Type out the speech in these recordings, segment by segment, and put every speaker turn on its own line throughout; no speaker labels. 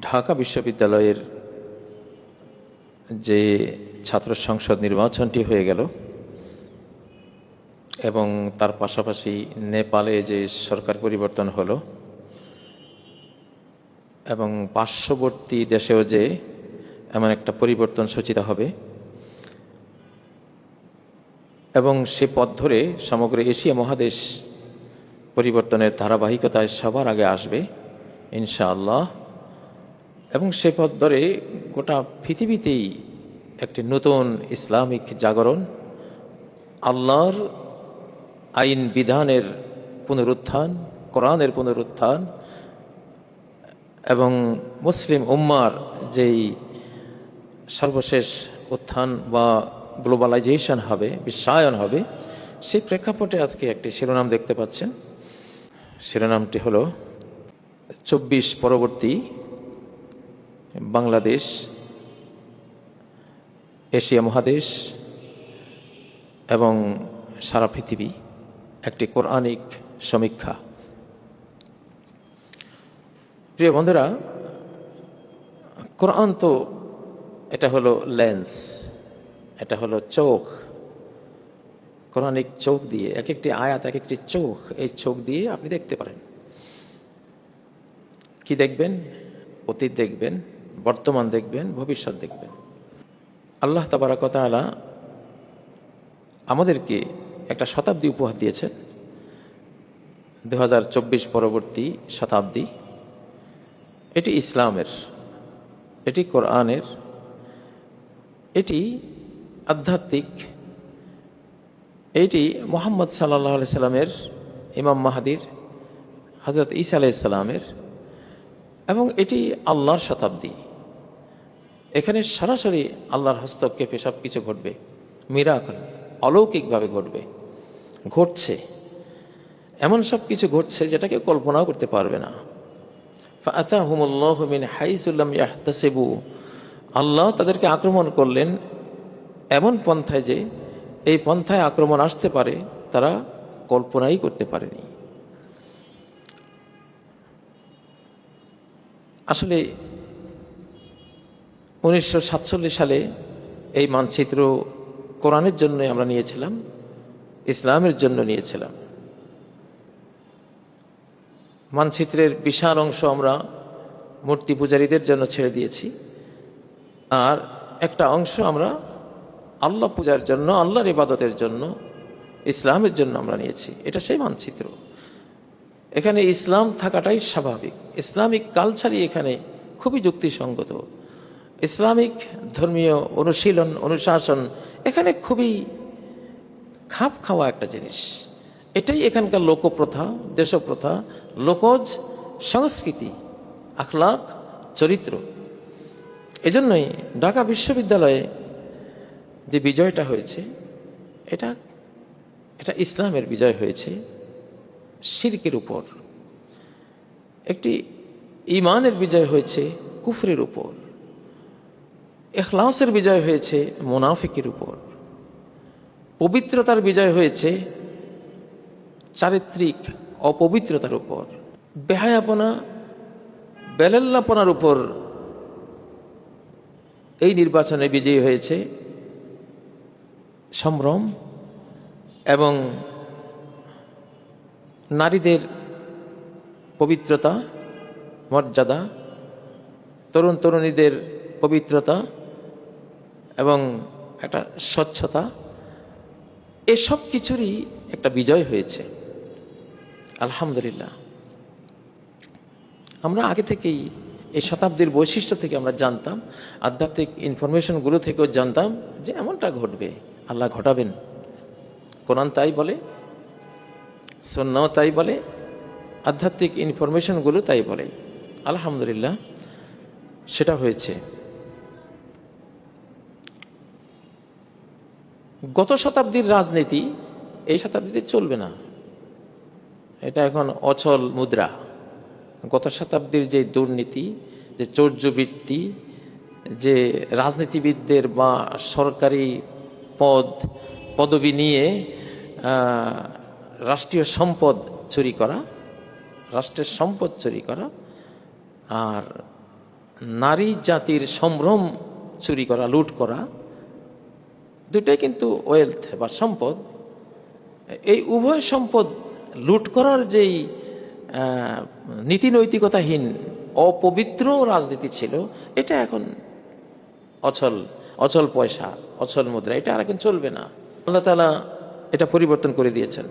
ঢাকা বিশ্ববিদ্যালয়ের যে ছাত্র সংসদ নির্বাচনটি হয়ে গেল এবং তার পাশাপাশি নেপালে যে সরকার পরিবর্তন হলো এবং পার্শ্ববর্তী দেশেও যে এমন একটা পরিবর্তন সূচিত হবে এবং সে পথ ধরে সমগ্র এশিয়া মহাদেশ পরিবর্তনের ধারাবাহিকতায় সবার আগে আসবে ইনশাআল্লাহ। এবং সে পথ ধরে গোটা পৃথিবীতেই একটি নতুন ইসলামিক জাগরণ, আল্লাহর আইন বিধানের পুনরুত্থান, কোরআনের পুনরুত্থান এবং মুসলিম উম্মার যেই সর্বশেষ উত্থান বা গ্লোবালাইজেশন হবে, বিশ্বায়ন হবে, সেই প্রেক্ষাপটে আজকে একটি শিরোনাম দেখতে পাচ্ছেন। শিরোনামটি হলো ২৪ পরবর্তী বাংলাদেশ, এশিয়া মহাদেশ এবং সারা পৃথিবী একটি কোরআনিক সমীক্ষা। প্রিয় বন্ধুরা, কোরআন তো এটা হলো লেন্স, এটা হলো চোখ, কোরআনিক চোখ দিয়ে, এক একটি আয়াত এক একটি চোখ, এই চোখ দিয়ে আপনি দেখতে পারেন। কি দেখবেন? অতীত দেখবেন, বর্তমান দেখবেন, ভবিষ্যৎ দেখবেন। আল্লাহ তাবারাক ওয়া তাআলা আমাদেরকে একটা শতাব্দী উপহার দিয়েছেন, ২০২৪ পরবর্তী শতাব্দী। এটি ইসলামের, এটি কোরআনের, এটি আধ্যাত্মিক, এটি মুহাম্মদ সাল্লাল্লাহু আলাইহি সাল্লামের, ইমাম মাহদির, হযরত ঈসা আলাইহিস সালামের, এবং এটি আল্লাহর শতাব্দী। এখানে সরাসরি আল্লাহর হস্তক্ষেপে সব কিছু ঘটবে, মিরাকল, অলৌকিকভাবে ঘটবে, ঘটছে, এমন সব কিছু ঘটছে যেটাকে কল্পনাও করতে পারবে না। ফাআতাহুমুল্লাহু মিন হাইসু লাম ইয়াহতাসিবু, আল্লাহ তাদেরকে আক্রমণ করলেন এমন পন্থায় যে এই পন্থায় আক্রমণ আসতে পারে তারা কল্পনাই করতে পারেনি। আসলে 1947 সালে এই মানচিত্র কোরআনের জন্য আমরা নিয়েছিলাম, ইসলামের জন্য নিয়েছিলাম। মানচিত্রের বিশাল অংশ আমরা মূর্তি পূজারীদের জন্য ছেড়ে দিয়েছি, আর একটা অংশ আমরা আল্লাহ পূজার জন্য, আল্লাহর ইবাদতের জন্য, ইসলামের জন্য আমরা নিয়েছি। এটা সেই মানচিত্র। এখানে ইসলাম থাকাটাই স্বাভাবিক, ইসলামিক কালচারই এখানে খুবই যুক্তিসঙ্গত, ইসলামিক ধর্মীয় অনুশীলন, অনুশাসন এখানে খুবই খাপ খাওয়া একটা জিনিস। এটাই এখানকার লোকপ্রথা, দেশপ্রথা, লোকজ সংস্কৃতি, আখলাক, চরিত্র। এজন্যই ঢাকা বিশ্ববিদ্যালয়ে যে বিজয়টা হয়েছে, এটা ইসলামের বিজয় হয়েছে শিরকের উপর, একটি ঈমানের বিজয় হয়েছে কুফরের উপর, ইখলাসের বিজয় হয়েছে মুনাফিকের উপর, পবিত্রতার বিজয় হয়েছে চারিত্রিক অপবিত্রতার উপর, বেহায়াপনা, বেলাল্লাপনার উপর এই নির্বাচনে বিজয়ী হয়েছে সম্ভ্রম এবং নারীদের পবিত্রতা, মর্যাদা, তরুণ তরুণীদের পবিত্রতা এবং একটা স্বচ্ছতা, এসব কিছুরই একটা বিজয় হয়েছে। আলহামদুলিল্লাহ। আমরা আগে থেকেই এই শতাব্দীর বৈশিষ্ট্য থেকে আমরা জানতাম, আধ্যাত্মিক ইনফরমেশনগুলো থেকেও জানতাম যে এমনটা ঘটবে, আল্লাহ ঘটাবেন। কোরআন তাই বলে, সুন্নাহ তাই বলে, আধ্যাত্মিক ইনফরমেশনগুলো তাই বলে। আলহামদুলিল্লাহ, সেটা হয়েছে। গত শতাব্দীর রাজনীতি এই শতাব্দীতে চলবে না, এটা এখন অচল মুদ্রা। গত শতাব্দীর যে দুর্নীতি, যে চৌর্যবৃত্তি, যে রাজনীতিবিদদের বা সরকারি পদবি নিয়ে রাষ্ট্রীয় সম্পদ চুরি করা, রাষ্ট্রের সম্পদ চুরি করা, আর নারী জাতির সম্ভ্রম চুরি করা, লুট করা, দুটাই কিন্তু ওয়েলথ বা সম্পদ। এই উভয় সম্পদ লুট করার যেই নীতি নৈতিকতাহীন অপবিত্র রাজনীতি ছিল, এটা এখন অচল, অচল পয়সা, অচল মুদ্রা, এটা আর এখন চলবে না। আল্লাহ তাআলা এটা পরিবর্তন করে দিয়েছেন।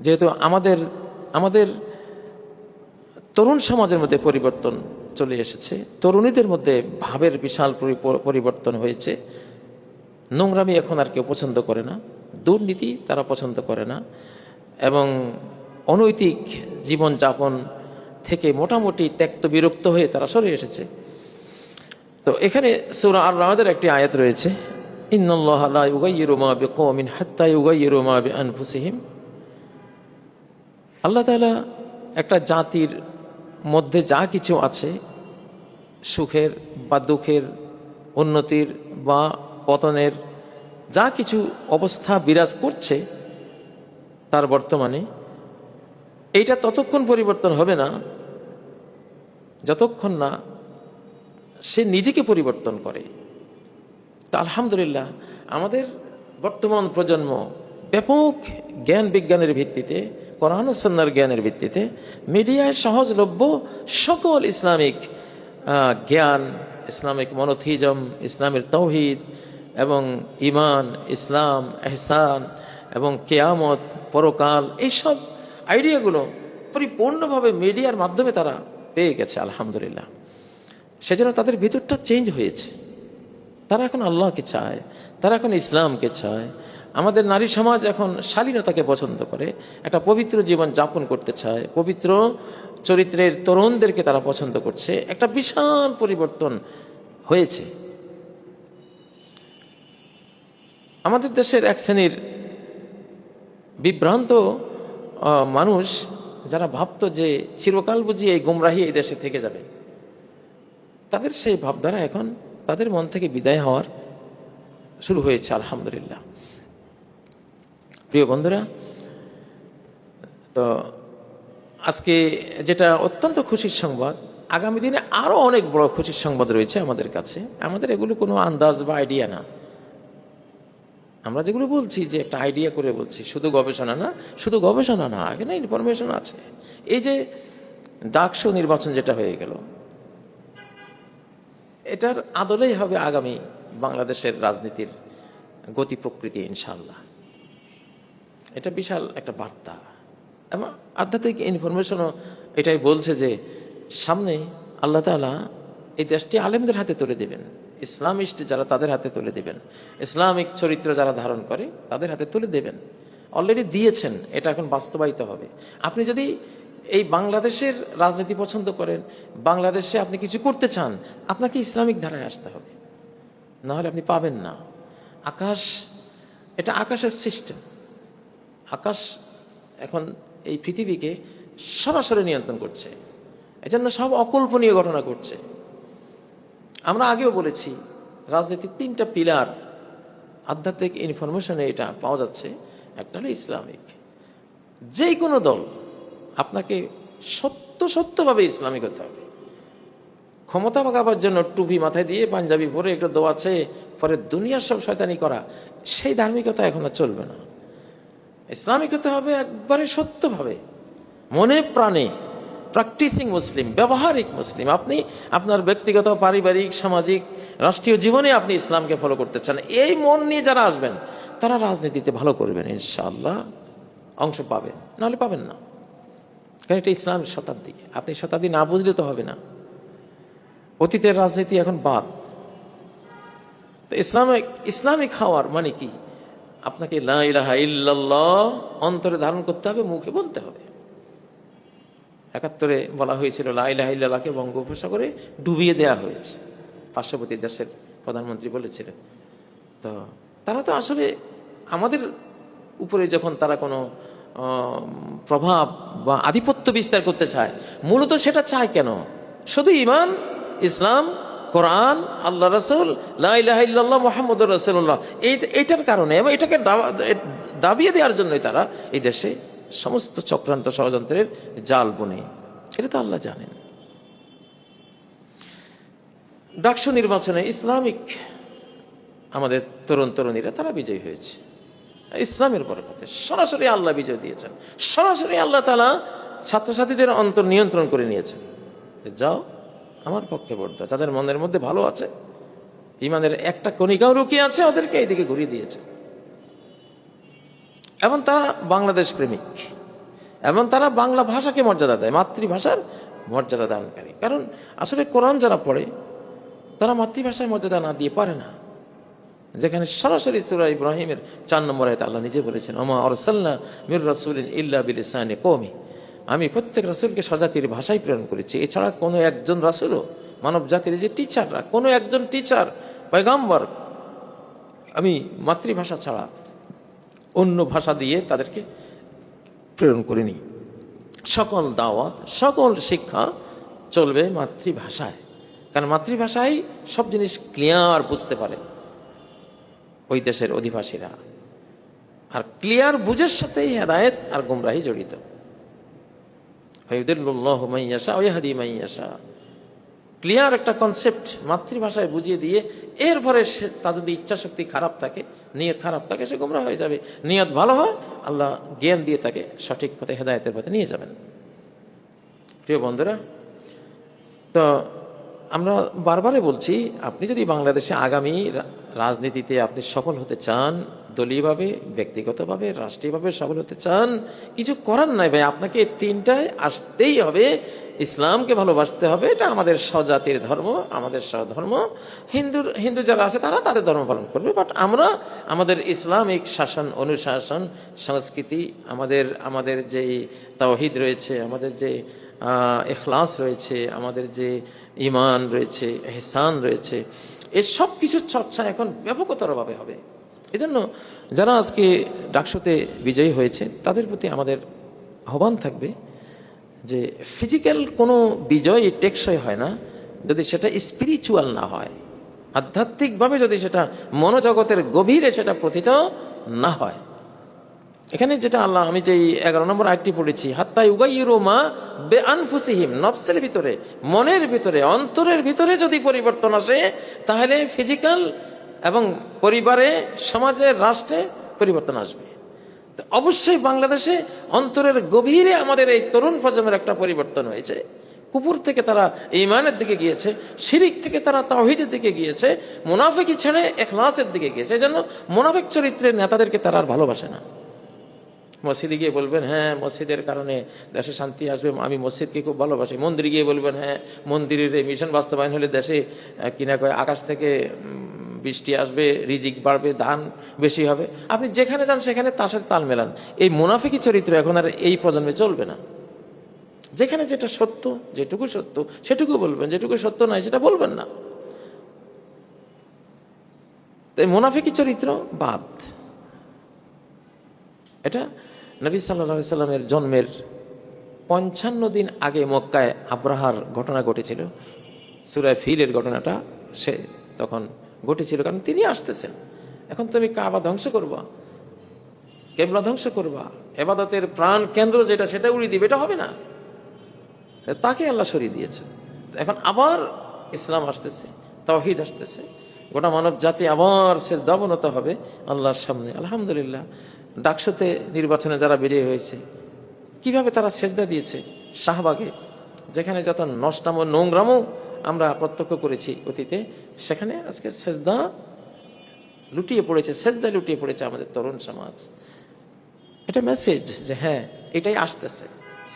যেহেতু আমাদের তরুণ সমাজের মধ্যে পরিবর্তন চলে এসেছে, তরুণীদের মধ্যে ভাবের বিশাল পরিবর্তন হয়েছে। নোংরামি এখন আর কেউ পছন্দ করে না, দুর্নীতি তারা পছন্দ করে না, এবং অনৈতিক জীবনযাপন থেকে মোটামুটি ত্যক্ত বিরক্ত হয়ে তারা সরে এসেছে। তো এখানে সূরা আর-রা'দের একটি আয়াত রয়েছে, ইন্নাল্লাহা লা ইউগাইয়িরু মা বিকওমিন হাত্তা ইউগাইয়িরু মা বিআনফুসিহিম। আল্লাহ তাআলা একটা জাতির মধ্যে যা কিছু আছে, সুখের বা দুঃখের, উন্নতির বা পতনের, যা কিছু অবস্থা বিরাজ করছে তার বর্তমানে, এইটা ততক্ষণ পরিবর্তন হবে না যতক্ষণ না সে নিজেকে পরিবর্তন করে। তো আলহামদুলিল্লাহ, আমাদের বর্তমান প্রজন্ম ব্যাপক জ্ঞান বিজ্ঞানের ভিত্তিতে, কোরআন ও সুন্নাহর জ্ঞানের ভিত্তিতে মিডিয়ায় সহজলভ্য সকল ইসলামিক জ্ঞান, ইসলামিক মনোথিজম, ইসলামের তাওহীদ এবং ঈমান, ইসলাম, ইহসান এবং কিয়ামত, পরকাল, এইসব আইডিয়াগুলো পরিপূর্ণভাবে মিডিয়ার মাধ্যমে তারা পেয়ে গেছে আলহামদুলিল্লাহ। সেজন্য তাদের ভিতরটা চেঞ্জ হয়েছে। তারা এখন আল্লাহকে চায়, তারা এখন ইসলামকে চায়। আমাদের নারী সমাজ এখন শালীনতাকে পছন্দ করে, একটা পবিত্র জীবন যাপন করতে চায়, পবিত্র চরিত্রের তরুণদেরকে তারা পছন্দ করছে। একটা বিশাল পরিবর্তন হয়েছে। আমাদের দেশের এক শ্রেণীর বিভ্রান্ত মানুষ, যারা ভাবতো যে চিরকাল বুঝি এই গুমরাহি এই দেশে থেকে যাবে, তাদের সেই ভাবধারা এখন তাদের মন থেকে বিদায় হওয়ার শুরু হয়েছে আলহামদুলিল্লাহ। প্রিয় বন্ধুরা, তো আজকে যেটা অত্যন্ত খুশির সংবাদ, আগামী দিনে আরও অনেক বড় খুশির সংবাদ রয়েছে আমাদের কাছে। আমাদের এগুলো কোনো আন্দাজ বা আইডিয়া না, আমরা যেগুলো বলছি যে একটা আইডিয়া করে বলছি, শুধু গবেষণা না, শুধু গবেষণা না, এখানে ইনফরমেশন আছে। এই যে ডাকসু নির্বাচন যেটা হয়ে গেল, এটার আদলেই হবে আগামী বাংলাদেশের রাজনীতির গতি প্রকৃতি ইনশাআল্লাহ। এটা বিশাল একটা বার্তা, এবং আধ্যাত্মিক ইনফরমেশনও এটাই বলছে যে সামনে আল্লাহ তাআলা এই দেশটি আলেমদের হাতে তুলে দেবেন, ইসলামিস্ট যারা তাদের হাতে তুলে দেবেন, ইসলামিক চরিত্র যারা ধারণ করে তাদের হাতে তুলে দেবেন। অলরেডি দিয়েছেন, এটা এখন বাস্তবায়িত হবে। আপনি যদি এই বাংলাদেশের রাজনীতি পছন্দ করেন, বাংলাদেশে আপনি কিছু করতে চান, আপনাকে ইসলামিক ধারায় আসতে হবে, না হলে আপনি পাবেন না। আকাশ, এটা আকাশের সিস্টেম। আকাশ এখন এই পৃথিবীকে সরাসরি নিয়ন্ত্রণ করছে, এজন্য সব অকল্পনীয় ঘটনা ঘটছে। আমরা আগেও বলেছি, রাজনীতির তিনটা পিলার আধ্যাত্মিক ইনফরমেশনে এটা পাওয়া যাচ্ছে। একটা হলো ইসলামিক। যে কোনো দল, আপনাকে সত্যভাবে ইসলামিক হতে হবে। ক্ষমতা পাকাবার জন্য টুপি মাথায় দিয়ে, পাঞ্জাবি পরে, একটু দোয়াছে, পরে দুনিয়ার সব শয়তানি করা, সেই ধার্মিকতা এখন আর চলবে না। ইসলামিক হতে হবে একবারে সত্যভাবে, মনে প্রাণে প্র্যাকটিসিং মুসলিম, ব্যবহারিক মুসলিম। আপনি আপনার ব্যক্তিগত, পারিবারিক, সামাজিক, রাষ্ট্রীয় জীবনে আপনি ইসলামকে ফলো করতে চান, এই মন নিয়ে যারা আসবেন তারা রাজনীতিতে ভালো করবেন ইনশাআল্লাহ, অংশ পাবেন, নাহলে পাবেন না। কারণ এটা ইসলামের শতাব্দী, আপনি শতাব্দী না বুঝলে তো হবে না। অতীতের রাজনীতি এখন বাদ। তো ইসলামিক হওয়ার মানে কি? আপনাকে লা ইলাহা ইল্লাল্লাহ অন্তরে ধারণ করতে হবে, মুখে বলতে হবে। ৭১ বলা হয়েছিল লা ইলাহা ইল্লাল্লাহকে বঙ্গোপসাগরে ডুবিয়ে দেওয়া হয়েছে, পার্শ্ববর্তী দেশের প্রধানমন্ত্রী বলেছিলেন। তো তারা তো আসলে আমাদের উপরে যখন তারা কোনো প্রভাব বা আধিপত্য বিস্তার করতে চায়, মূলত সেটা চায় কেন? শুধু ঈমান, ইসলাম, কোরআন, আল্লাহ রাসূল, লা ইলাহা ইল্লাল্লাহ মুহাম্মাদুর রাসূলুল্লাহ, এইটার কারণে, এবং এটাকে দাবিয়ে দেওয়ার জন্যই তারা এই দেশে সমস্ত চক্রান্ত ষড়যন্ত্রের জাল বুনে। এটা তো আল্লাহ জানেন। ডাকসু নির্বাচনে ইসলামিক আমাদের তরুণ তরুণীরা তারা বিজয়ী হয়েছে ইসলামের বরকতে। সরাসরি আল্লাহ বিজয় দিয়েছেন, সরাসরি আল্লাহ তাআলা ছাত্রছাত্রীদের অন্তর নিয়ন্ত্রণ করে নিয়েছেন। যাও আমার পক্ষে ভোট দাও, যাদের মনের মধ্যে ভালো আছে, ইমানের একটা কণিকাও লুকিয়ে আছে, ওদেরকে এইদিকে ঘুরিয়ে দিয়েছে। এবং তারা বাংলাদেশ প্রেমিক, এবং তারা বাংলা ভাষাকে মর্যাদা দেয়, মাতৃভাষার মর্যাদা দানকারী। কারণ আসলে কোরআন যারা পড়ে তারা মাতৃভাষায় মর্যাদা না দিয়ে পারে না। যেখানে সরাসরি সূরা ইব্রাহিমের 4 নম্বর আয়াতে আল্লাহ নিজে বলেছেন, ওমা আরসালনা মির রাসূলিন ইল্লা বিলিসানি কওমি, আমি প্রত্যেক রাসূলকে স্বজাতির ভাষায় প্রেরণ করেছি। এছাড়া কোনো একজন রাসূলও, মানব জাতির যে টিচাররা, কোনো একজন টিচার পয়গম্বর আমি মাতৃভাষা ছাড়া অন্য ভাষা দিয়ে তাদেরকে প্রেরণ করিনি। সকল দাওয়াত, সকল শিক্ষা চলবে মাতৃভাষায়, কারণ মাতৃভাষায় সব জিনিস ক্লিয়ার বুঝতে পারে ওই দেশের অধিবাসীরা। আর ক্লিয়ার বুঝের সাথেই হেদায়েত আর গুমরাহি জড়িত। ফায়ুদিল্লুল্লাহু মান ইয়াশা ওয়া ইয়াহদি মান ইয়াশা, ক্লিয়ার একটা কনসেপ্ট মাতৃভাষায় বুঝিয়ে দিয়ে এরপরে সে, তার যদি ইচ্ছা শক্তি খারাপ থাকে, নিয়ত খারাপ থাকে, সে গুমরাহ হয়ে যাবে। নিয়ত ভালো হয়, আল্লাহ জ্ঞান দিয়ে তাকে সঠিক পথে, হেদায়েতের পথে নিয়ে যাবেন। প্রিয় বন্ধুরা, তো আমরা বারবারই বলছি, আপনি যদি বাংলাদেশে আগামী রাজনীতিতে আপনি সফল হতে চান, দলীয়ভাবে, ব্যক্তিগতভাবে, রাষ্ট্রীয়ভাবে সফল হতে চান, কিছু করার নাই ভাই, আপনাকে এই তিনটায় আসতেই হবে। ইসলামকে ভালোবাসতে হবে, এটা আমাদের স্বজাতির ধর্ম, আমাদের স্বধর্ম। হিন্দু যারা আছে তারা তাদের ধর্ম পালন করবে, বাট আমরা আমাদের ইসলামিক শাসন, অনুশাসন, সংস্কৃতি, আমাদের যে তাওহীদ রয়েছে, আমাদের যে ইখলাস রয়েছে, আমাদের যে ঈমান রয়েছে, ইহসান রয়েছে, এই সব কিছুর চর্চা এখন ব্যাপকতরভাবে হবে। এজন্য যারা আজকে ডাকসুতে বিজয়ী হয়েছে তাদের প্রতি আমাদের আহ্বান থাকবে যে ফিজিক্যাল কোনো বিজয় টেকসই হয় না যদি সেটা স্পিরিচুয়াল না হয়, আধ্যাত্মিকভাবে যদি সেটা মনোজগতের গভীরে সেটা প্রথিত না হয়। এখানে যেটা আল্লাহ, আমি যে 11 নম্বর আয়াতটি পড়েছি, হাত্তা ইউগাইয়িরু মা বিআনফুসিহিম, নফসের ভিতরে, মনের ভিতরে, অন্তরের ভিতরে যদি পরিবর্তন আসে, তাহলে ফিজিক্যাল এবং পরিবারে, সমাজে, রাষ্ট্রে পরিবর্তন আসবে। তো অবশ্যই বাংলাদেশে অন্তরের গভীরে আমাদের এই তরুণ প্রজন্মের একটা পরিবর্তন হয়েছে। কুফর থেকে তারা ঈমানের দিকে গিয়েছে, শিরিক থেকে তারা তাওহীদের দিকে গিয়েছে, মুনাফিকি ছেড়ে ইখলাসের দিকে গিয়েছে। এই জন্য মুনাফিক চরিত্রের নেতাদেরকে তারা আর ভালোবাসে না। মসজিদে গিয়ে বলবেন, হ্যাঁ মসজিদের কারণে দেশে শান্তি আসবে, আমি মসজিদকে খুব ভালোবাসি। মন্দিরে গিয়ে বলবেন, হ্যাঁ মন্দিরের এই মিশন বাস্তবায়ন হলে দেশে কিনা কয় আকাশ থেকে বৃষ্টি আসবে, রিজিক বাড়বে, ধান বেশি হবে। আপনি যেখানে যান সেখানে তার সাথে তাল মেলান। এই মুনাফিকি চরিত্র এখন আর এই প্রজন্মে চলবে না। যেখানে যেটা সত্য, যেটুকু সত্য সেটুকু বলবেন, যেটুকু সত্য নয় সেটা বলবেন না। তাই মুনাফিকি চরিত্র বাদ। এটা নবী সাল্লাল্লাহু আলাইহি সাল্লামের জন্মের 55 দিন আগে মক্কায় আব্রাহার ঘটনা ঘটেছিল। সূরা ফিলের ঘটনাটা সে তখন ঘটেছিল, কারণ তিনি আসতেছেন। এখন তুমি কাবা ধ্বংস করবা, কিবলা ধ্বংস করবা, ইবাদতের প্রাণ কেন্দ্র যেটা সেটা উড়িয়ে দিবে, এটা হবে না। তাকে আল্লাহ সরিয়ে দিয়েছে। এখন আবার ইসলাম আসতেছে, তাওহীদ আসতেছে, গোটা মানব জাতি আবার সেজদা অবনত হবে আল্লাহর সামনে। আলহামদুলিল্লাহ, ডাকসুতে নির্বাচনে যারা বিজয়ী হয়েছে, কিভাবে তারা সেজদা দিয়েছে শাহবাগে, যেখানে যত নষ্টাম ও নোংরামও আমরা প্রত্যক্ষ করেছি অতীতে, সেখানে আজকে সেজদা লুটিয়ে পড়েছে, সেজদা লুটিয়ে পড়েছে আমাদের তরুণ সমাজ। এটা মেসেজ যে হ্যাঁ এটাই আসতেছে,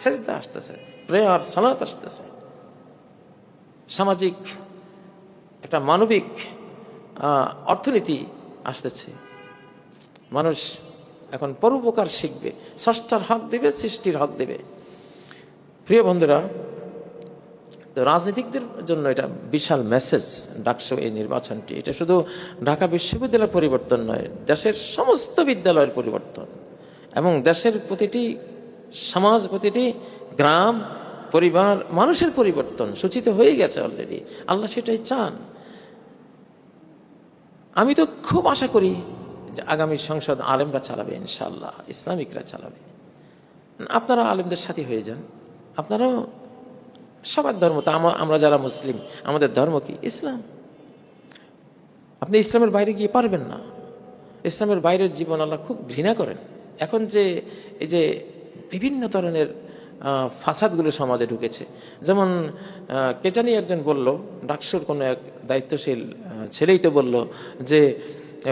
সেজদা আসতেছে, প্রেয়ার, সালাত আসতেছে। সামাজিক একটা মানবিক অর্থনীতি আসতেছে। মানুষ এখন পরোপকার শিখবে, স্রষ্টার হক দেবে, সৃষ্টির হক দেবে। প্রিয় বন্ধুরা, তো রাজনীতিকদের জন্য এটা বিশাল মেসেজ ডাকসু এই নির্বাচনটি। এটা শুধু ঢাকা বিশ্ববিদ্যালয়ের পরিবর্তন নয়, দেশের সমস্ত বিদ্যালয়ের পরিবর্তন এবং দেশের প্রতিটি সমাজ, প্রতিটি গ্রাম, পরিবার, মানুষের পরিবর্তন সূচিত হয়ে গেছে অলরেডি। আল্লাহ সেটাই চান। আমি তো খুব আশা করি যে আগামী সংসদ আলেমরা চালাবে, ইনশাআল্লাহ ইসলামিকরা চালাবে। আপনারা আলেমদের সাথী হয়ে যান, আপনারাও সবার ধর্ম তো আমরা যারা মুসলিম, আমাদের ধর্ম কি? ইসলাম। আপনি ইসলামের বাইরে গিয়ে পারবেন না। ইসলামের বাইরের জীবন আল্লাহ খুব ঘৃণা করেন। এখন যে এই যে বিভিন্ন ধরনের ফাসাদগুলো সমাজে ঢুকেছে, যেমন কে জানি একজন বলল, ডাকসুর কোনো এক দায়িত্বশীল ছেলেই তো বলল যে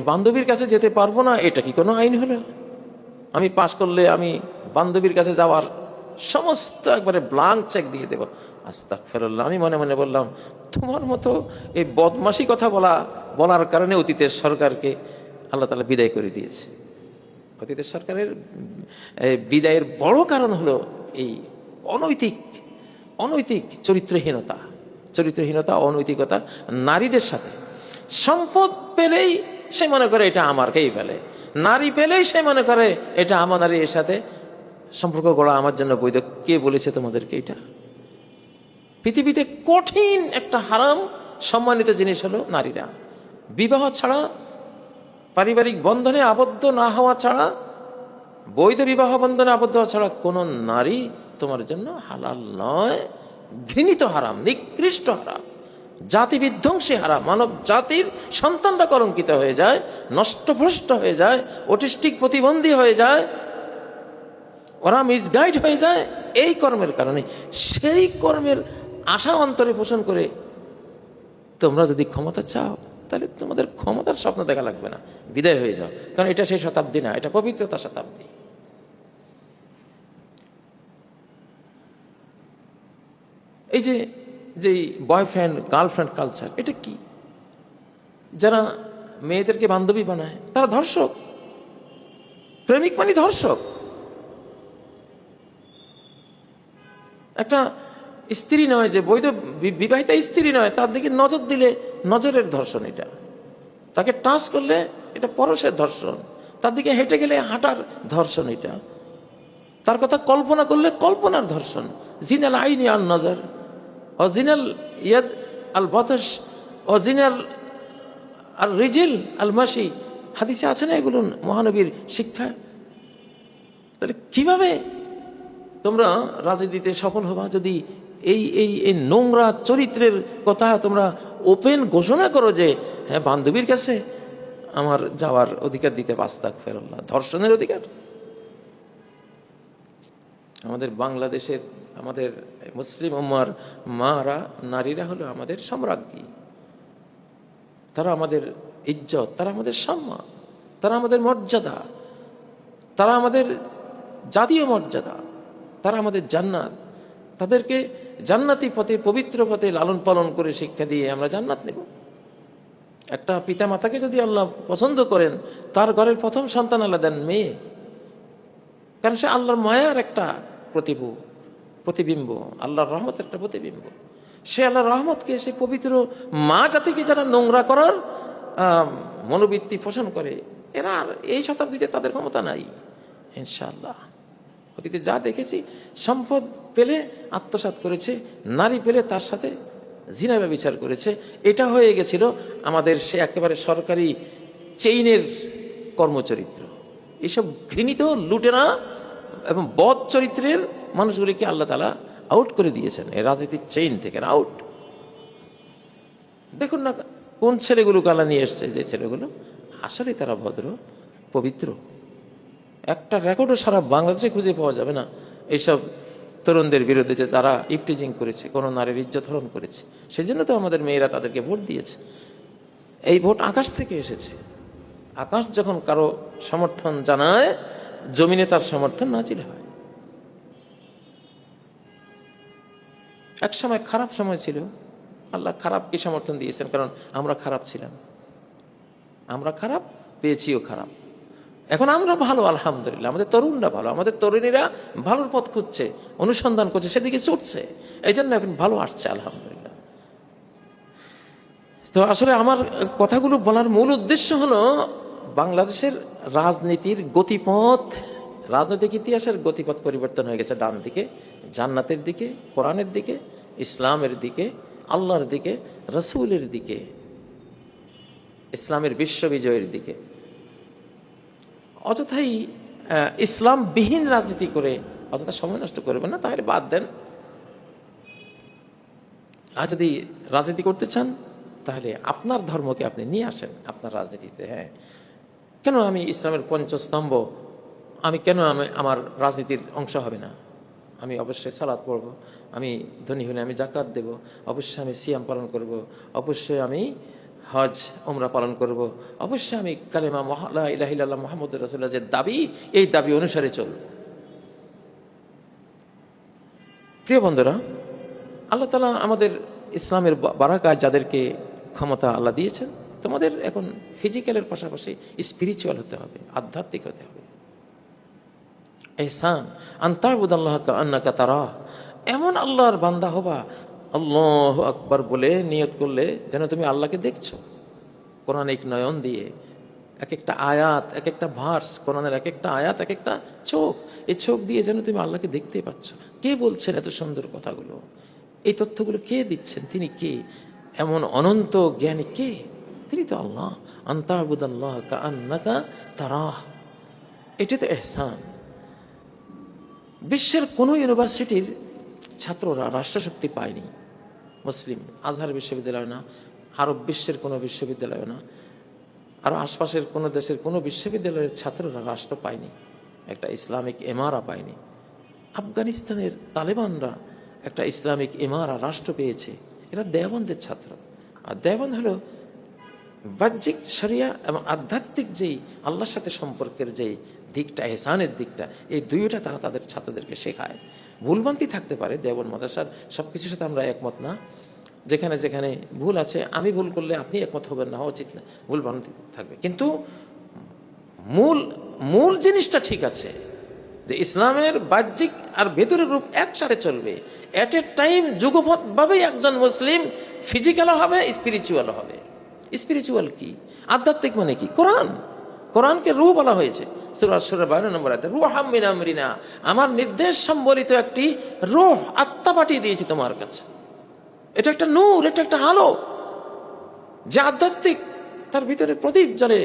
বান্ধবীর কাছে যেতে পারবো না, এটা কি কোনো আইন হলো? আমি পাশ করলে আমি বান্ধবীর কাছে যাওয়ার সমস্ত একবারে ব্লাঙ্ক চেক দিয়ে দেব। আস্তাগফিরুল্লাহ। আমি মনে মনে বললাম, তোমার মতো এই বদমাশি কথা বলার কারণে অতীতের সরকারকে আল্লাহ তাআলা বিদায় করে দিয়েছে। অতীতের সরকারের বিদায়ের বড় কারণ হলো এই অনৈতিক চরিত্রহীনতা, অনৈতিকতা। নারীদের সাথে সম্পদ পেলেই সে মনে করে এটা আমার, খেয়ে ফেলে। নারী পেলেই সে মনে করে এটা আমার, নারী এর সাথে সম্পর্ক গড়া আমার জন্য বৈধ। কে বলেছে তোমাদেরকে এটা? পৃথিবীতে কঠিন একটা হারাম সম্মানিত জিনিস হলো নারীরা। বিবাহ ছাড়া, পারিবারিক বন্ধনে আবদ্ধ না হওয়া ছাড়া, বৈধ বিবাহ বন্ধনে আবদ্ধ হওয়া ছাড়া কোনো নারী তোমার জন্য হালাল নয়। ঘৃণিত হারাম, নিকৃষ্ট হারাম, জাতি বিধ্বংসী হারাম। মানব জাতির সন্তানরা কলঙ্কিত হয়ে যায়, নষ্টভ্রষ্ট হয়ে যায়, অটিস্টিক প্রতিবন্ধী হয়ে যায়, ওরা মিসগাইড হয়ে যায় এই কর্মের কারণে। সেই কর্মের আশা অন্তরে পোষণ করে তোমরা যদি ক্ষমতা চাও, তাহলে তোমাদের ক্ষমতার স্বপ্ন দেখা লাগবে না, বিদায় হয়ে যাও। কারণ এটা সেই শতাব্দী না, এটা পবিত্রতা শতাব্দী। এই যে বয়ফ্রেন্ড গার্লফ্রেন্ড কালচার, এটা কি? যারা মেয়েদেরকে বান্ধবী বানায় তারা ধর্ষক। প্রেমিক মানে ধর্ষক। একটা স্ত্রী নয়, যে বৈধ বিবাহিতা স্ত্রী নয়, তার দিকে নজর দিলে নজরের ধর্ষণ এটা। তাকে টাচ করলে এটা পরশের ধর্ষণ। তার দিকে হেঁটে গেলে হাঁটার ধর্ষণ এটা। তার কথা কল্পনা করলে কল্পনার ধর্ষণ। জিনাল আইনি আল নজর, অজিনাল ইয়াদ আল বতস, অজিনাল আর রিজিল আল মাসি। হাদিসে আছে না এগুলো মহানবীর শিক্ষা? তাহলে কিভাবে তোমরা রাজনীতিতে সফল হবা যদি এই নোংরা চরিত্রের কথা তোমরা ওপেন ঘোষণা করো যে হ্যাঁ, বান্ধবীর কাছে আমার যাওয়ার অধিকার দিতে আস্তাগফিরুল্লাহ, ধর্ষণের অধিকার। আমাদের বাংলাদেশের, আমাদের মুসলিম উম্মার মারা, নারীরা হলো আমাদের সম্রাজ্ঞী। তারা আমাদের ইজ্জত, তারা আমাদের সম্মান, তারা আমাদের মর্যাদা, তারা আমাদের জাতীয় মর্যাদা, তারা আমাদের জান্নাত। তাদেরকে জান্নাতি পথে, পবিত্র পথে লালন পালন করে শিক্ষা দিয়ে আমরা জান্নাত নেব। একটা পিতা মাতাকে যদি আল্লাহ পছন্দ করেন, তার ঘরের প্রথম সন্তান আল্লাহ দেন মেয়ে। কারণ সে আল্লাহর মায়ার একটা প্রতিবিম্ব, আল্লাহর রহমতের একটা প্রতিবিম্ব। সে আল্লাহর রহমতকে, সে পবিত্র মা জাতিকে যারা নোংরা করার মনোবৃত্তি পোষণ করে, এরা আর এই শতাব্দীতে তাদের ক্ষমতা নাই ইনশাআল্লাহ। অতীতে যা দেখেছি, সম্পদ পেলে আত্মসাৎ করেছে, নারী পেলে তার সাথে জিনা ব্যভিচার করেছে। এটা হয়ে গেছিল আমাদের সে একেবারে সরকারি চেইনের কর্মচরিত্র। এসব ঘৃণিত লুটেরা এবং বদ চরিত্রের মানুষগুলিকে আল্লাহ তাআলা আউট করে দিয়েছেন এই রাজনীতির চেইন থেকে, আউট। দেখুন না কোন ছেলেগুলোকে আল্লাহ নিয়ে এসছে, যে ছেলেগুলো আসলে তারা ভদ্র পবিত্র। একটা রেকর্ডও সারা বাংলাদেশে খুঁজে পাওয়া যাবে না এইসব তরুণদের বিরুদ্ধে যে তারা ইফটিজিং করেছে, কোনো নারীর ইজ্জত হরণ করেছে। সেই জন্য তো আমাদের মেয়েরা তাদেরকে ভোট দিয়েছে। এই ভোট আকাশ থেকে এসেছে। আকাশ যখন কারো সমর্থন জানায়, জমিনে তার সমর্থন নাজিল হয়। এক সময় খারাপ সময় ছিল, আল্লাহ খারাপকে সমর্থন দিয়েছেন, কারণ আমরা খারাপ ছিলাম, আমরা খারাপ পেয়েছিও খারাপ। এখন আমরা ভালো, আলহামদুলিল্লাহ। আমাদের তরুণরা ভালো, আমাদের তরুণীরা ভালোর পথ খুঁজছে, অনুসন্ধান করছে, সেদিকে ছুটছে। এই জন্য এখন ভালো আসছে, আলহামদুলিল্লাহ। তো আসলে আমার কথাগুলো বলার মূল উদ্দেশ্য হলো, বাংলাদেশের রাজনীতির গতিপথ, রাজনৈতিক ইতিহাসের গতিপথ পরিবর্তন হয়ে গেছে ডান দিকে, জান্নাতের দিকে, কোরআনের দিকে, ইসলামের দিকে, আল্লাহর দিকে, রসুলের দিকে, ইসলামের বিশ্ববিজয়ের দিকে। অযথাই ইসলামবিহীন রাজনীতি করে অযথা সময় নষ্ট করবেন না, তাহলে বাদ দেন। আর যদি রাজনীতি করতে চান তাহলে আপনার ধর্মকে আপনি নিয়ে আসেন আপনার রাজনীতিতে। হ্যাঁ, কেন আমি ইসলামের পঞ্চস্তম্ভ আমি কেন আমার রাজনীতির অংশ হবে না? আমি অবশ্যই সালাত পড়ব, আমি ধনী হলে আমি জাকাত দেব, অবশ্যই আমি সিয়াম পালন করব, অবশ্যই আমি হজ ওমরা পালন করব, অবশ্যই আমি কালেমা লা ইলাহা ইল্লাল্লাহ মুহাম্মাদুর রাসূলুল্লাহ যে দাবি, এই দাবি অনুসারে চলব। প্রিয় বন্ধুরা, আল্লাহ তাআলা আমাদের ইসলামের বারাকায় যাদেরকে ক্ষমতা আল্লাহ দিয়েছেন, তোমাদের এখন ফিজিক্যালের পাশাপাশি স্পিরিচুয়াল হতে হবে, আধ্যাত্মিক হতে হবে। ইহসান আন তা'বুদাল্লাহ কাআন্নাকা তারাহ, এমন আল্লাহর বান্দা হবা, আল্লাহু আকবার বলে নিয়ত করলে যেন তুমি আল্লাহকে দেখছো। কোরআনিক নয়ন দিয়ে এক একটা আয়াত, এক একটা ভার্স, কোরআনের এক একটা আয়াত, এক একটা চোখ, এই চোখ দিয়ে যেন তুমি আল্লাহকে দেখতে পাচ্ছ। কে বলছেন এত সুন্দর কথাগুলো? এই তথ্যগুলো কে দিচ্ছেন? তিনি কে? এমন অনন্ত জ্ঞানী কে? তিনি তো আল্লাহ। আন তা'বুদাল্লাহ কাআন্নাকা তারাহ, এটা তো ইহসান। বিশ্বের কোনো ইউনিভার্সিটির ছাত্ররা রাষ্ট্রশক্তি পায়নি, মুসলিম আজহার বিশ্ববিদ্যালয় না, আরব বিশ্বের কোনো বিশ্ববিদ্যালয় না, আরও আশপাশের কোনো দেশের কোনো বিশ্ববিদ্যালয়ের ছাত্ররা রাষ্ট্র পায়নি, একটা ইসলামিক এমারা পায়নি। আফগানিস্তানের তালেবানরা একটা ইসলামিক এমারা রাষ্ট্র পেয়েছে, এরা দেওবন্দের ছাত্র। আর দেওবন্দ হলো বাহ্যিক শরিয়া এবং আধ্যাত্মিক যেই আল্লাহর সাথে সম্পর্কের যেই দিকটা, এহসানের দিকটা, এই দুইটা তারা তাদের ছাত্রদেরকে শেখায়। ভুলভ্রান্তি থাকতে পারে, দেওবন্দ মাদ্রাসার সব কিছুর সাথে আমরা একমত না। যেখানে যেখানে ভুল আছে, আমি ভুল করলে আপনি একমত হবেন না, হওয়া উচিত না, ভুলভ্রান্তি থাকবে, কিন্তু মূল মূল জিনিসটা ঠিক আছে যে ইসলামের বাহ্যিক আর ভেতরের রূপ একসাথে চলবে। এট এ টাইম যুগপৎভাবেই একজন মুসলিম ফিজিক্যালও হবে, স্পিরিচুয়ালও হবে। স্পিরিচুয়াল কি? আধ্যাত্মিক মানে কি? কোরআন, কোরআনকে রূহ বলা হয়েছে সূরা সূরা 52 নম্বর আয়াতে, রূহাম মিন আমরিনা, আমার নির্দেশ সম্বলিত একটি রূহ, আত্মা পাঠিয়ে দিয়েছি তোমার কাছে। এটা একটা নূর, এটা একটা আলো, যে আধ্যাত্মিক, তার ভিতরে প্রদীপ জ্বলে,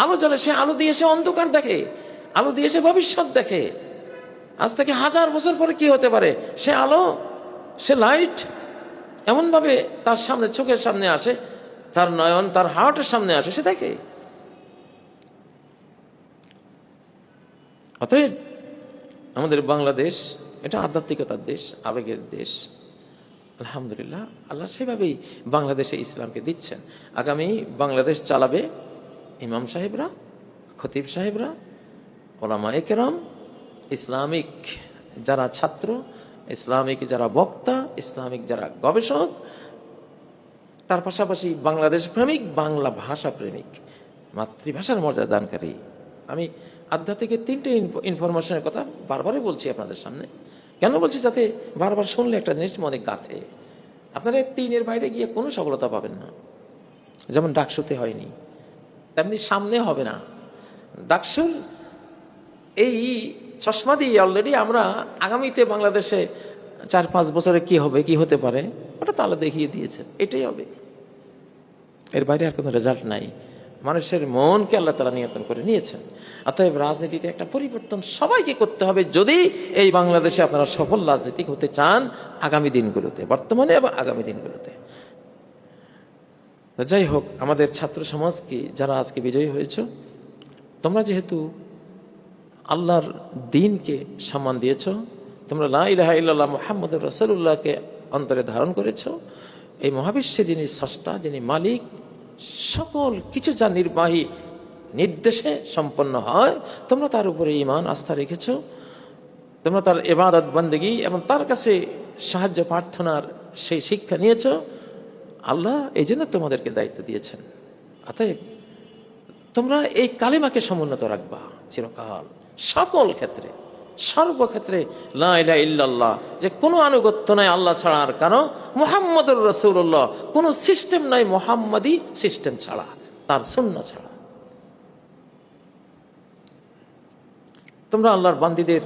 আলো জ্বলে। সে আলো দিয়ে সে অন্ধকার দেখে, আলো দিয়ে সে ভবিষ্যৎ দেখে। আজ থেকে 1000 বছর পরে কি হতে পারে, সে আলো, সে লাইট এমনভাবে তার সামনে, চোখের সামনে আসে, তার নয়ন, তার হার্টের সামনে আসে, সে দেখে। অতএব আমাদের বাংলাদেশ এটা আধ্যাত্মিকতার দেশ, আবেগের দেশ। আলহামদুলিল্লাহ, আল্লাহ সেভাবেই বাংলাদেশে ইসলামকে দিচ্ছেন। আগামী বাংলাদেশ চালাবে ইমাম সাহেবরা, খতিব সাহেবরা, ওলামায়ে কেরাম, ইসলামিক যারা ছাত্র, ইসলামিক যারা বক্তা, ইসলামিক যারা গবেষক, তার পাশাপাশি বাংলাদেশ প্রেমিক, বাংলা ভাষা প্রেমিক, মাতৃভাষার মর্যাদা দানকারী। আমি আধ্যাত্মিকের 3টে ইনফরমেশনের কথা বারবারই বলছি আপনাদের সামনে। কেন বলছি? যাতে বারবার শুনলে একটা জিনিস মনে গাঁথে। আপনারা 3-এর বাইরে গিয়ে কোনো সফলতা পাবেন না। যেমন ডাকসুতে হয়নি, তেমনি সামনে হবে না। ডাকসুর এই চশমা দিয়ে অলরেডি আমরা আগামীতে বাংলাদেশে 4-5 বছরে কি হবে, কি হতে পারে, ওটা তো আল্লাহ দেখিয়ে দিয়েছেন, এটাই হবে। এর বাইরে আর কোনো রেজাল্ট নাই। মানুষের মনকে আল্লাহ তাআলা নিয়ন্ত্রণ করে নিয়েছেন। অতএব রাজনীতিতে একটা পরিবর্তন সবাইকে করতে হবে, যদি এই বাংলাদেশে আপনারা সফল রাজনীতিক হতে চান আগামী দিনগুলোতে, বর্তমানে এবং আগামী দিনগুলোতে। যাই হোক, আমাদের ছাত্র সমাজকে যারা আজকে বিজয়ী হয়েছ, তোমরা যেহেতু আল্লাহর দ্বীনকে সম্মান দিয়েছ, তোমরা লা ইলাহা ইল্লাল্লাহ মুহাম্মাদুর রাসূলুল্লাহকে অন্তরে ধারণ করেছ, এই মহাবিশ্বে যিনি স্রষ্টা, যিনি মালিক, সকল কিছু যা নির্বাহী নির্দেশে সম্পন্ন হয়, তোমরা তার উপরে ঈমান আস্থা রেখেছ, তোমরা তার ইবাদত বন্দেগী এবং তার কাছে সাহায্য প্রার্থনার সেই শিক্ষা নিয়েছ। আল্লাহ এই জন্য তোমাদেরকে দায়িত্ব দিয়েছেন। অতএব তোমরা এই কালিমাকে সমুন্নত রাখবা চিরকাল, সকল ক্ষেত্রে, সর্বক্ষেত্রে লা ইলাহা ইল্লাল্লাহ, যে কোনো আনুগত্য নাই আল্লাহ ছাড়া আর কারো, মুহাম্মদুর রাসূলুল্লাহ, কোনো সিস্টেম নাই মুহাম্মাদি সিস্টেম ছাড়া, তার সুন্নাহ ছাড়া। তোমরা আল্লাহর বান্দীদের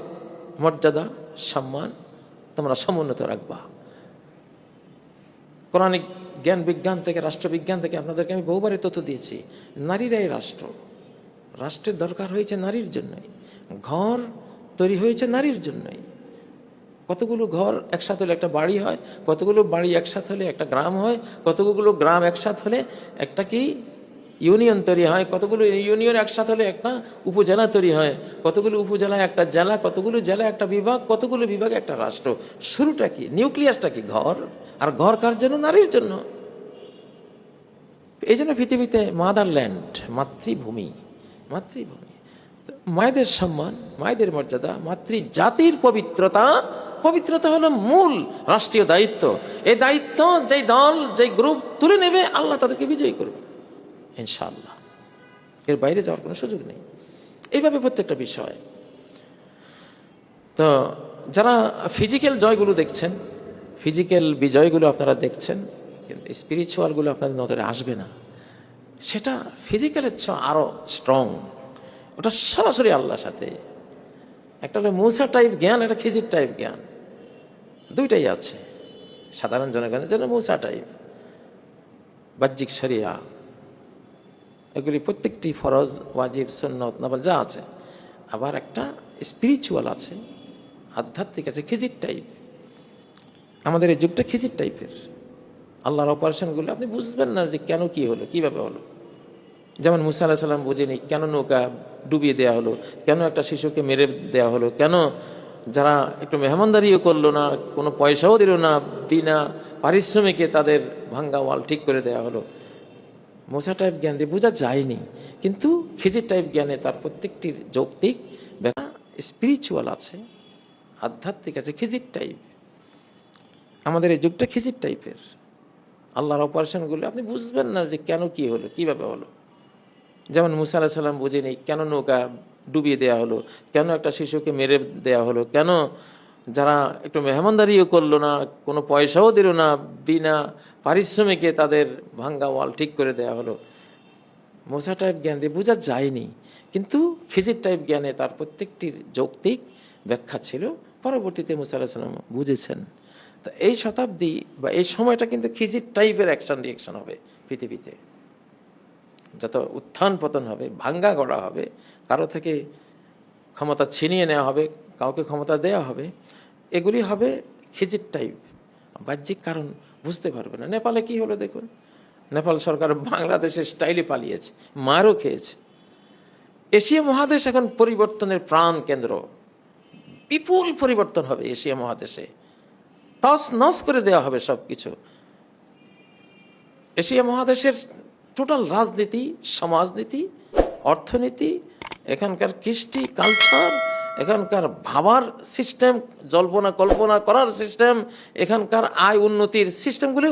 মর্যাদা, সম্মান তোমরা সমুন্নত রাখবা। কোরআনিক জ্ঞান বিজ্ঞান থেকে, রাষ্ট্রবিজ্ঞান থেকে আপনাদেরকে আমি বহুবারই তথ্য দিয়েছি। নারীরাই রাষ্ট্র, রাষ্ট্রের দরকার হয়েছে নারীর জন্যই, ঘর তৈরি হয়েছে নারীর জন্যই, কতগুলো ঘর একসাথে হলে একটা বাড়ি হয়, কতগুলো বাড়ি একসাথে হলে একটা গ্রাম হয়, কতগুলো গ্রাম একসাথে হলে একটা কি ইউনিয়ন তৈরি হয়, কতগুলো ইউনিয়ন একসাথে হলে একটা উপজেলা তৈরি হয়, কতগুলো উপজেলায় একটা জেলা, কতগুলো জেলা একটা বিভাগ, কতগুলো বিভাগে একটা রাষ্ট্র। শুরুটা কি, নিউক্লিয়াসটা কি? ঘর। আর ঘর কার জন্য? নারীর জন্য। এই জন্য পৃথিবীতে মাদারল্যান্ড, মাতৃভূমি, মাতৃভূমি। মায়েদের সম্মান, মায়েদের মর্যাদা, মাতৃ জাতির পবিত্রতা, পবিত্রতা হলো মূল রাষ্ট্রীয় দায়িত্ব। এই দায়িত্ব যেই দল, যেই গ্রুপ তুলে নেবে, আল্লাহ তাদেরকে বিজয়ী করবে ইনশাআল্লাহ। এর বাইরে যাওয়ার কোনো সুযোগ নেই। এইভাবে প্রত্যেকটা বিষয়। তো যারা ফিজিক্যাল জয়গুলো দেখছেন, ফিজিক্যাল বিজয়গুলো আপনারা দেখছেন, কিন্তু স্পিরিচুয়ালগুলো আপনাদের নজরে আসবে না। সেটা ফিজিক্যালের চেয়ে আরও স্ট্রং। ওটা সরাসরি আল্লাহর সাথে। একটা হলো মূসা টাইপ জ্ঞান, একটা খিজির টাইপ জ্ঞান, দুইটাই আছে। সাধারণ জনগণের জন্য মূসা টাইপ, বাহ্যিক শরিয়া, এগুলি প্রত্যেকটি ফরজ, ওয়াজিব, সুন্নত, নফল যা আছে। আবার একটা স্পিরিচুয়াল আছে, আধ্যাত্মিক আছে, খিজির টাইপ। আমাদের এই যুগটা খিজির টাইপের। আল্লাহর অপারেশনগুলো আপনি বুঝবেন না যে কেন, কি হলো, কীভাবে হলো। যেমন মুসা আলাইহিস সালাম বুঝেনি কেন নৌকা ডুবিয়ে দেওয়া হলো, কেন একটা শিশুকে মেরে দেওয়া হলো, কেন যারা একটু মেহমানদারিও করলো না, কোনো পয়সাও দিল না, বিনা পারিশ্রমিকে তাদের ভাঙ্গা ওয়াল ঠিক করে দেওয়া হলো। মুসা টাইপ জ্ঞান দিয়ে বোঝা যায়নি, কিন্তু খিজির টাইপ জ্ঞানে তার প্রত্যেকটির যৌক্তিক ব্যাখ্যা, স্পিরিচুয়াল আছে, আধ্যাত্মিক আছে, খিজির টাইপ। আমাদের এই যুগটা খিজির টাইপের। আল্লাহর অপারেশনগুলো আপনি বুঝবেন না যে কেন, কি হলো, কীভাবে হলো। যেমন মুসা আলাইহিস সালাম বুঝেনি কেন নৌকা ডুবিয়ে দেওয়া হলো, কেন একটা শিশুকে মেরে দেওয়া হলো, কেন যারা একটু মেহমানদারিও করলো না, কোনো পয়সাও দিল না, বিনা পারিশ্রমিকে তাদের ভাঙ্গা ওয়াল ঠিক করে দেওয়া হলো। মুসা টাইপ জ্ঞান দিয়ে বোঝা যায়নি, কিন্তু খিজির টাইপ জ্ঞানে তার প্রত্যেকটির যৌক্তিক ব্যাখ্যা ছিল। পরবর্তীতে মুসা আলাইহিস সালাম বুঝেছেন। তো এই শতাব্দী বা এই সময়টা কিন্তু খিজির টাইপের অ্যাকশন রিয়েকশন হবে পৃথিবীতে। যত উত্থান পতন হবে, ভাঙ্গা গড়া হবে, কারো থেকে ক্ষমতা ছিনিয়ে নেওয়া হবে, কাউকে ক্ষমতা দেওয়া হবে, এগুলি হবে খিজির টাইপ। বাহ্যিক কারণ বুঝতে পারবে না। নেপালে কি হলো দেখুন, নেপাল সরকার বাংলাদেশের স্টাইলে পালিয়েছে, মারও খেয়েছে। এশিয়া মহাদেশ এখন পরিবর্তনের প্রাণ কেন্দ্র। বিপুল পরিবর্তন হবে এশিয়া মহাদেশে, তস নস করে দেওয়া হবে সব কিছু। এশিয়া মহাদেশের টোটাল রাজনীতি, সমাজনীতি, অর্থনীতি, এখানকার কৃষ্টি, কালচার, এখানকার ভাবার সিস্টেম, জল্পনা কল্পনা করার সিস্টেম, এখানকার আয় উন্নতির সিস্টেমগুলো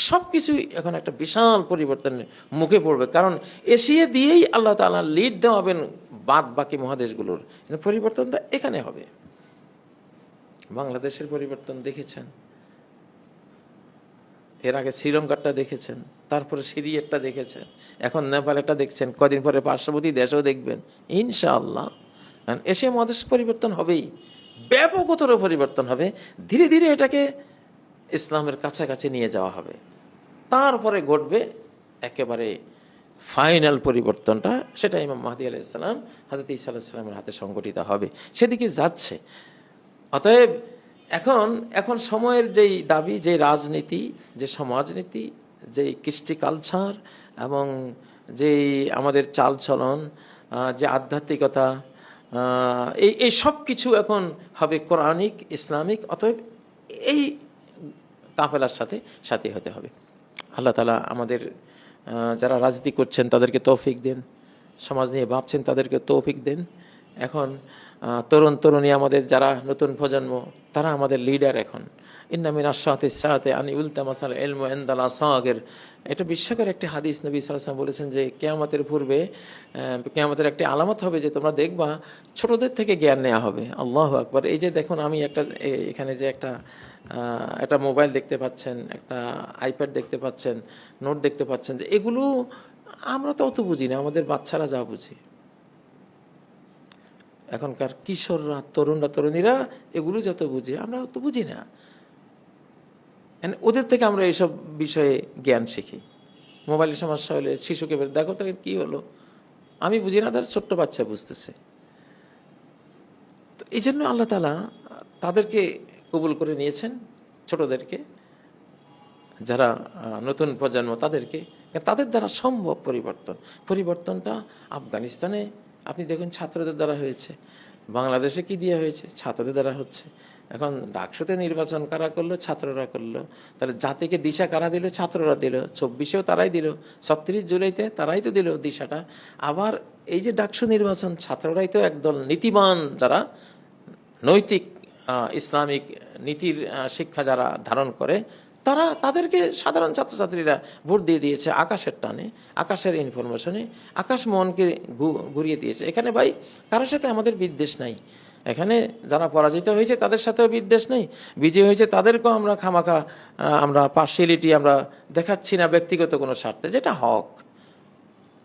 সব কিছুই এখন একটা বিশাল পরিবর্তনের মুখে পড়বে। কারণ এশিয়া দিয়েই আল্লাহ তাআলা লিড দেওয়াবেন বাদ বাকি মহাদেশগুলোর। পরিবর্তনটা এখানে হবে। বাংলাদেশের পরিবর্তন দেখেছেন, এর আগে শ্রীলঙ্কারটা দেখেছেন, তারপরে সিরিয়ারটা দেখেছেন, এখন নেপালেরটা দেখছেন, কদিন পরে পার্শ্ববর্তী দেশও দেখবেন ইনশাআল্লাহ। এশিয়া মহাদেশ পরিবর্তন হবেই, ব্যাপকতর পরিবর্তন হবে। ধীরে ধীরে এটাকে ইসলামের কাছাকাছি নিয়ে যাওয়া হবে, তারপরে ঘটবে একেবারে ফাইনাল পরিবর্তনটা। সেটা ইমাম মাহদী আলাইহিস সালাম, হযরত ঈসা আলাইহিস সালামের হাতে সংগঠিত হবে, সেদিকে যাচ্ছে। অতএব এখন সময়ের যেই দাবি, যে রাজনীতি, যে সমাজনীতি, যে কৃষ্টি কালচার এবং যেই আমাদের চালচলন, যে আধ্যাত্মিকতা, এই সব কিছু এখন হবে কোরআনিক, ইসলামিক। অতএব এই কাফেলার সাথে সাথী হতে হবে। আল্লাহ তাআলা আমাদের যারা রাজনীতি করছেন তাদেরকে তৌফিক দেন, সমাজ নিয়ে ভাবছেন তাদেরকে তৌফিক দেন। এখন তরুণ তরুণী আমাদের যারা নতুন প্রজন্ম, তারা আমাদের লিডার। এখন ইন্না মিনাশ সাআতি আন ইউলতামাসাল ইলমু ইনদাল আসাগির, এটা বিস্ময়কর একটি হাদিস। নবী সাল্লাল্লাহু আলাইহি ওয়াসাল্লাম বলেছেন যে কিয়ামতের পূর্বে, কিয়ামতের একটি আলামত হবে যে তোমরা দেখবা ছোটদের থেকে জ্ঞান নেওয়া হবে। আল্লাহু আকবার। এই যে দেখুন, আমি এখানে যে একটা মোবাইল দেখতে পাচ্ছেন, একটা আইপ্যাড দেখতে পাচ্ছেন, নোট দেখতে পাচ্ছেন, যে এগুলো আমরা তো অত বুঝি না, আমাদের বাচ্চারা যা বুঝে। এখনকার কিশোররা, তরুণরা, তরুণীরা এগুলো যত বুঝে, আমরা অত বুঝি না। ওদের থেকে আমরা এইসব বিষয়ে জ্ঞান শিখি। মোবাইলের সমস্যা হলে শিশুকে দেখো তো কি হলো, আমি বুঝি না, তার ছোট্ট বাচ্চা বুঝতেছে। তো এই জন্য আল্লাহ তাআলা তাদেরকে কবুল করে নিয়েছেন ছোটদেরকে, যারা নতুন প্রজন্ম তাদেরকে, তাদের দ্বারা সম্ভব পরিবর্তনটা আফগানিস্তানে আপনি দেখুন ছাত্রদের দ্বারা হয়েছে, বাংলাদেশে কি দিয়ে হয়েছে, ছাত্রদের দ্বারা হচ্ছে। এখন ডাকসুতে নির্বাচন কারা করলো, ছাত্ররা করলো। তাহলে জাতিকে দিশা কারা দিল, ছাত্ররা দিল। 24-এও তারাই দিল, 36 জুলাইতে তারাই তো দিল দিশাটা। আবার এই যে ডাকসু নির্বাচন, ছাত্ররাই তো একদল নীতিবান, যারা নৈতিক ইসলামিক নীতির শিক্ষা যারা ধারণ করে, তাদেরকে সাধারণ ছাত্রছাত্রীরা ভোট দিয়ে দিয়েছে আকাশের টানে, আকাশের ইনফরমেশনে, আকাশ মনকে ঘুরিয়ে দিয়েছে। এখানে ভাই কারোর সাথে আমাদের বিদ্বেষ নাই। এখানে যারা পরাজিত হয়েছে তাদের সাথেও বিদ্বেষ নেই, বিজয়ী হয়েছে তাদেরকেও আমরা খামাখা আমরা পার্সিয়ালিটি আমরা দেখাচ্ছি না ব্যক্তিগত কোনো স্বার্থে। যেটা হক,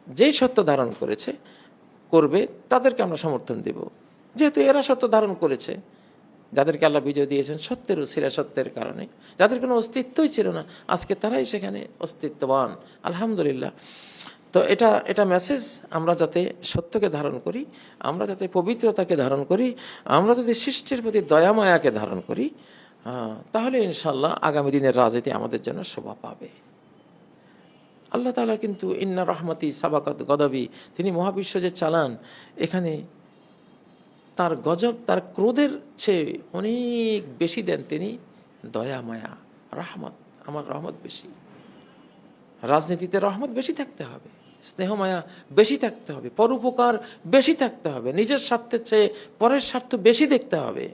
যেই সত্য ধারণ করবে তাদেরকে আমরা সমর্থন দেব, যেহেতু এরা সত্য ধারণ করেছে। যাদেরকে আল্লাহ বিজয় দিয়েছেন সত্যের উসিলা, সত্যের কারণে, যাদের কোনো অস্তিত্বই ছিল না, আজকে তারাই সেখানে অস্তিত্ববান, আলহামদুলিল্লাহ। তো এটা মেসেজ, আমরা যাতে সত্যকে ধারণ করি, আমরা যাতে পবিত্রতাকে ধারণ করি, আমরা যদি সৃষ্টির প্রতি দয়ামায়াকে ধারণ করি, তাহলে ইনশাল্লাহ আগামী দিনের রাজনীতি আমাদের জন্য শোভা পাবে। আল্লাহ তাআলা কিন্তু ইন্না রহমতি সাবাকাত গদাবি, তিনি মহাবিশ্ব যে চালান, এখানে তার গজব, তার ক্রোধের চেয়ে অনেক বেশি দেন তিনি দয়া মায়া রহমত। আমার রহমত বেশি। রাজনীতিতে রহমত বেশি থাকতে হবে, স্নেহ মায়া বেশি থাকতে হবে, পরোপকার বেশি থাকতে হবে, নিজের স্বার্থের চেয়ে পরের স্বার্থ বেশি দেখতে হবে।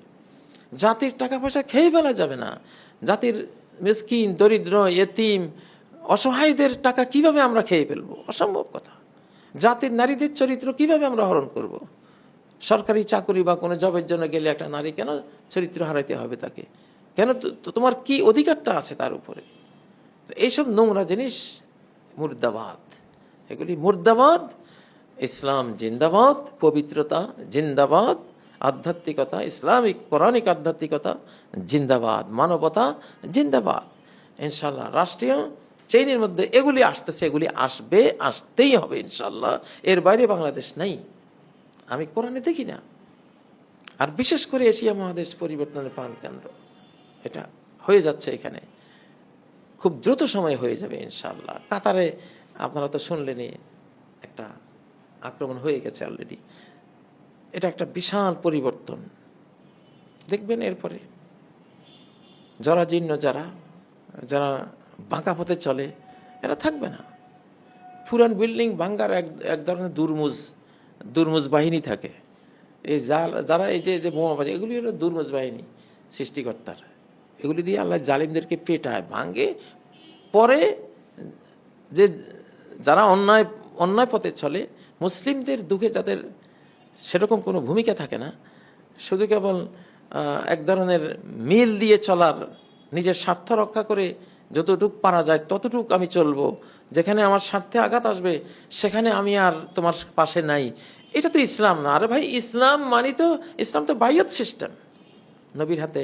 জাতির টাকা পয়সা খেয়ে ফেলা যাবে না। জাতির মিসকিন, দরিদ্র, এতিম, অসহায়দের টাকা কিভাবে আমরা খেয়ে ফেলবো? অসম্ভব কথা। জাতির নারীদের চরিত্র কিভাবে আমরা হরণ করব? সরকারি চাকরি বা কোনো জবের জন্য গেলে একটা নারী কেন চরিত্র হারাইতে হবে তাকে? কেন? তোমার কি অধিকারটা আছে তার উপরে? এইসব নোংরা জিনিস মুর্দাবাদ, এগুলি মুর্দাবাদ। ইসলাম জিন্দাবাদ, পবিত্রতা জিন্দাবাদ, আধ্যাত্মিকতা, ইসলামিক কোরআনিক আধ্যাত্মিকতা জিন্দাবাদ, মানবতা জিন্দাবাদ। ইনশাল্লাহ রাষ্ট্রীয় চেইনের মধ্যে এগুলি আসতেছে, এগুলি আসবে, আসতেই হবে ইনশাল্লাহ। এর বাইরে বাংলাদেশ নেই, আমি কোরআনে দেখি না। আর বিশেষ করে এশিয়া মহাদেশ পরিবর্তনের প্রাণকেন্দ্র, এটা হয়ে যাচ্ছে এখানে, খুব দ্রুত সময় হয়ে যাবে ইনশাআল্লাহ। কাতারে আপনারা তো শুনলেনই, একটা আক্রমণ হয়ে গেছে অলরেডি। এটা একটা বিশাল পরিবর্তন দেখবেন। এরপরে জরাজীর্ণ যারা বাঁকা পথে চলে, এরা থাকবে না। পুরান বিল্ডিং ভাঙ্গার এক ধরনের দুর্মুজ বাহিনী থাকে। এই যারা এই যে বোমাবাজি, এগুলি হলো দুর্মুজ বাহিনী সৃষ্টিকর্তার। এগুলি দিয়ে আল্লাহ জালিমদেরকে পেটায়, ভাঙ্গে। পরে যে যারা অন্যায় পথে চলে, মুসলিমদের দুঃখে যাদের সেরকম কোনো ভূমিকা থাকে না, শুধু কেবল এক ধরনের মিল দিয়ে চলার, নিজের স্বার্থ রক্ষা করে যতটুকু পারা যায় ততটুক আমি চলবো, যেখানে আমার স্বার্থে আঘাত আসবে সেখানে আমি আর তোমার পাশে নাই, এটা তো ইসলাম না। আরে ভাই, ইসলাম মানি তো, ইসলাম তো বাইয়ত সিস্টেম। নবীর হাতে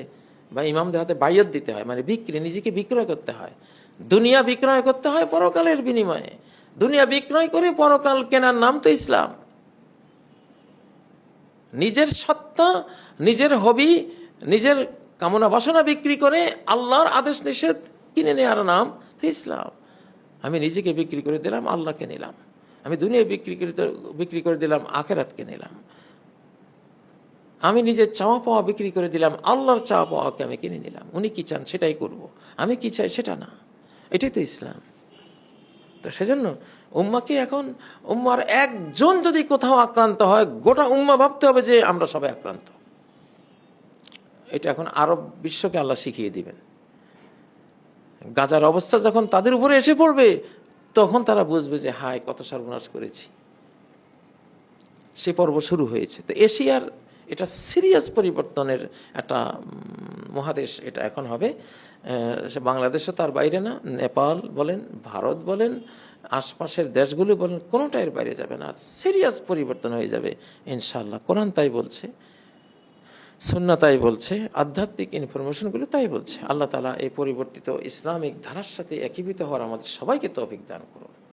বা ইমামদের হাতে বাইয়ত দিতে হয়, মানে বিক্রি, নিজেকে বিক্রয় করতে হয়। দুনিয়া বিক্রয় করতে হয় পরকালের বিনিময়ে। দুনিয়া বিক্রয় করে পরকাল কেনার নাম তো ইসলাম। নিজের সত্তা, নিজের হবি, নিজের কামনা বাসনা বিক্রি করে আল্লাহর আদেশ নিষেধ কিনে নেওয়ার নাম তো ইসলাম। আমি নিজেকে বিক্রি করে দিলাম, আল্লাহকে নিলাম। আমি দুনিয়া বিক্রি করে দিলাম, আখেরাতকে নিলাম। আমি নিজের চাওয়া পাওয়া বিক্রি করে দিলাম, আল্লাহর চাওয়া পাওয়াকে আমি কিনে নিলাম। উনি কি চান সেটাই করব, আমি কি চাই সেটা না। এটাই তো ইসলাম। তো সেজন্য উম্মাকে এখন, উম্মার একজন যদি কোথাও আক্রান্ত হয়, গোটা উম্মা ভাবতে হবে যে আমরা সবাই আক্রান্ত। এটা এখন আরব বিশ্বকে আল্লাহ শিখিয়ে দিবেন। গাজার অবস্থা যখন তাদের উপরে এসে পড়বে, তখন তারা বুঝবে যে হায়, কত সর্বনাশ করেছি। সে পর্ব শুরু হয়েছে। তো এশিয়ার এটা সিরিয়াস পরিবর্তনের একটা মহাদেশ এটা এখন হবে। সে বাংলাদেশও তার বাইরে না, নেপাল বলেন, ভারত বলেন, আশপাশের দেশগুলো বলেন, কোনোটা এর বাইরে যাবে না। সিরিয়াস পরিবর্তন হয়ে যাবে ইনশাআল্লাহ। কোরআন তাই বলছে, সুন্নাহ তাই বলছে, আধ্যাত্মিক ইনফরমেশনগুলো তাই বলছে। আল্লাহ তাআলা এই পরিবর্তিত ইসলামিক ধারার সাথে একীভূত হওয়ার আমাদের সবাইকে তৌফিক দান করুন।